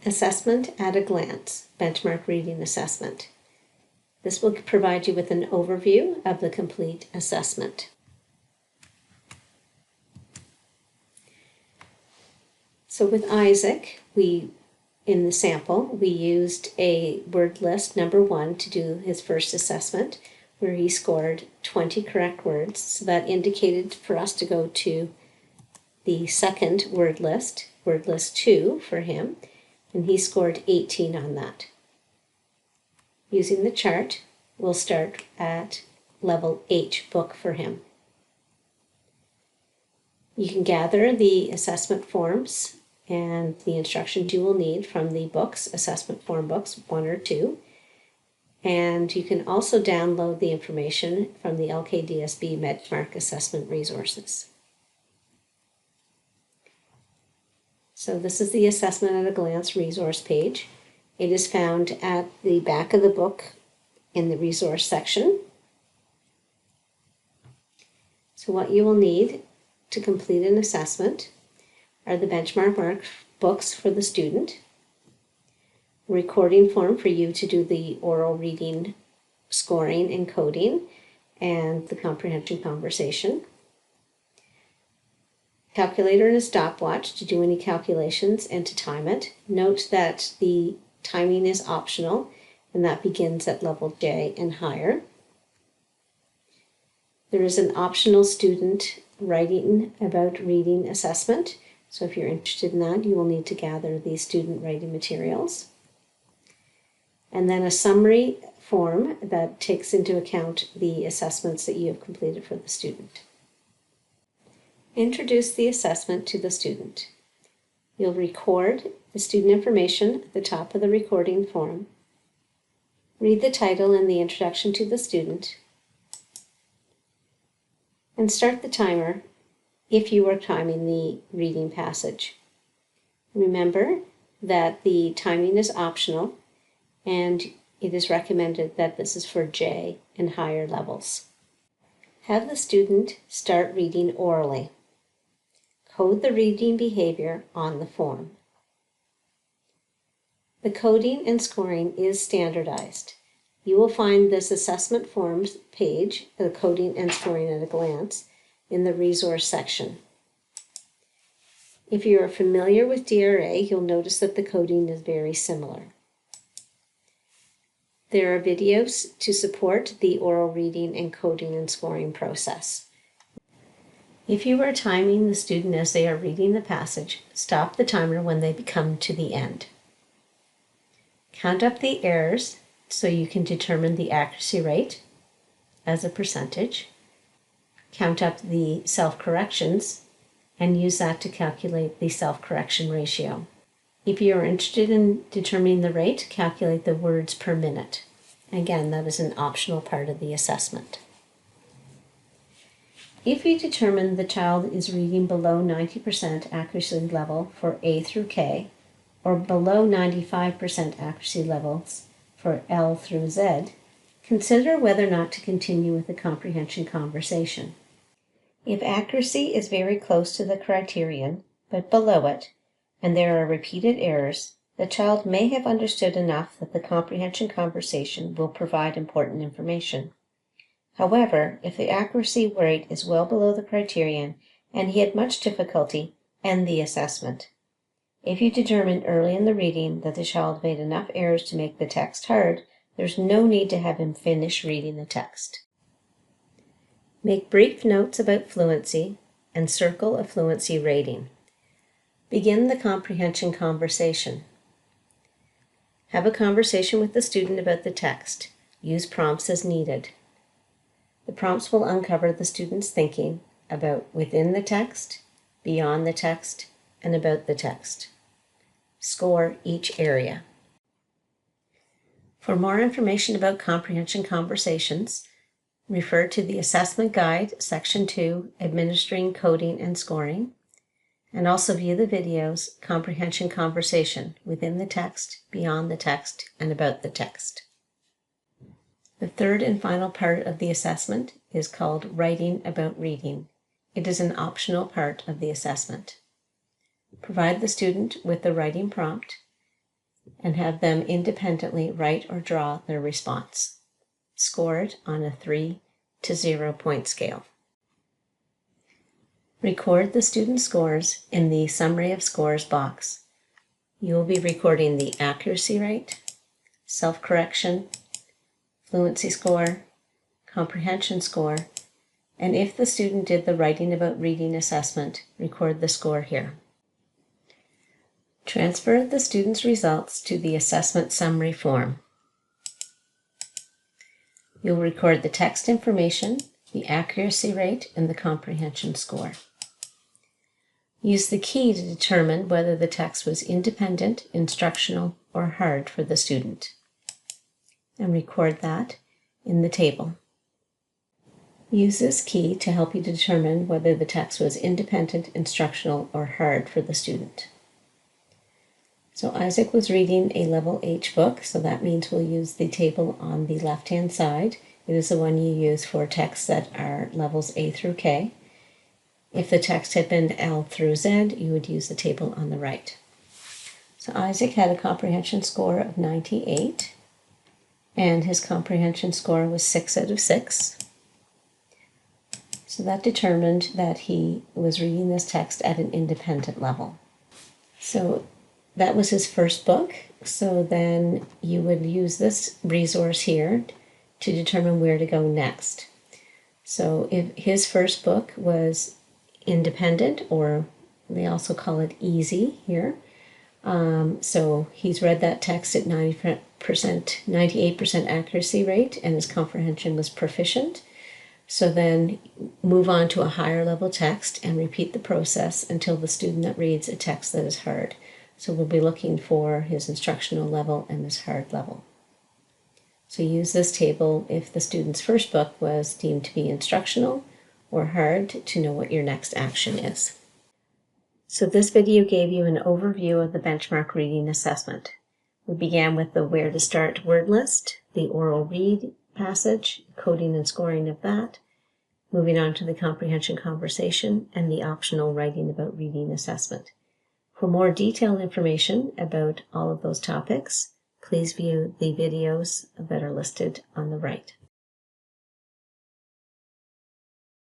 Assessment at a Glance, Benchmark Reading Assessment. This will provide you with an overview of the complete assessment. So with Isaac, in the sample, we used a word list number 1 to do his first assessment, where he scored 20 correct words. So that indicated for us to go to the second word list 2 for him, and he scored 18 on that. Using the chart, we'll start at level H book for him. You can gather the assessment forms and the instructions you will need from the books, assessment form books 1 or 2. And you can also download the information from the LKDSB Benchmark Assessment Resources. So this is the Assessment at a Glance resource page. It is found at the back of the book in the resource section. So what you will need to complete an assessment are the benchmark books for the student, a recording form for you to do the oral reading, scoring, and coding, and the comprehension conversation, calculator and a stopwatch to do any calculations and to time it. Note that the timing is optional, and that begins at level J and higher. There is an optional student writing about reading assessment. So if you're interested in that, you will need to gather the student writing materials. And then a summary form that takes into account the assessments that you have completed for the student. Introduce the assessment to the student. You'll record the student information at the top of the recording form. Read the title and the introduction to the student. And start the timer if you are timing the reading passage. Remember that the timing is optional, and it is recommended that this is for J and higher levels. Have the student start reading orally. Code the reading behavior on the form. The coding and scoring is standardized. You will find this assessment forms page, the coding and scoring at a glance, in the resource section. If you are familiar with DRA, you'll notice that the coding is very similar. There are videos to support the oral reading and coding and scoring process. If you are timing the student as they are reading the passage, stop the timer when they come to the end. Count up the errors so you can determine the accuracy rate as a percentage. Count up the self-corrections and use that to calculate the self-correction ratio. If you are interested in determining the rate, calculate the words per minute. Again, that is an optional part of the assessment. If you determine the child is reading below 90% accuracy level for A through K, or below 95% accuracy levels for L through Z, consider whether or not to continue with the comprehension conversation. If accuracy is very close to the criterion, but below it, and there are repeated errors, the child may have understood enough that the comprehension conversation will provide important information. However, if the accuracy rate is well below the criterion and he had much difficulty, end the assessment. If you determine early in the reading that the child made enough errors to make the text hard, there's no need to have him finish reading the text. Make brief notes about fluency and circle a fluency rating. Begin the comprehension conversation. Have a conversation with the student about the text. Use prompts as needed. The prompts will uncover the student's thinking about within the text, beyond the text, and about the text. Score each area. For more information about comprehension conversations, refer to the Assessment Guide, Section 2, Administering Coding and Scoring, and also view the videos Comprehension Conversation, Within the Text, Beyond the Text, and About the Text. The third and final part of the assessment is called Writing About Reading. It is an optional part of the assessment. Provide the student with the writing prompt and have them independently write or draw their response. Score it on a 3 to 0 point scale. Record the student scores in the Summary of Scores box. You will be recording the accuracy rate, self-correction, fluency score, comprehension score, and if the student did the Writing About Reading assessment, record the score here. Transfer the student's results to the assessment summary form. You'll record the text information, the accuracy rate, and the comprehension score. Use the key to determine whether the text was independent, instructional, or hard for the student, and record that in the table. Use this key to help you determine whether the text was independent, instructional, or hard for the student. So Isaac was reading a level H book, so that means we'll use the table on the left-hand side. It is the one you use for texts that are levels A through K. If the text had been L through Z, you would use the table on the right. So Isaac had a comprehension score of 98, and his comprehension score was 6 out of 6. So that determined that he was reading this text at an independent level. So that was his first book. So then you would use this resource here to determine where to go next. So if his first book was independent, or they also call it easy here. So he's read that text at 98% accuracy rate, and his comprehension was proficient. So then move on to a higher level text and repeat the process until the student that reads a text that is hard. So we'll be looking for his instructional level and his hard level. So use this table if the student's first book was deemed to be instructional or hard to know what your next action is. So this video gave you an overview of the benchmark reading assessment. We began with the where to start word list, the oral read passage, coding and scoring of that, moving on to the comprehension conversation, and the optional Writing About Reading assessment. For more detailed information about all of those topics, please view the videos that are listed on the right.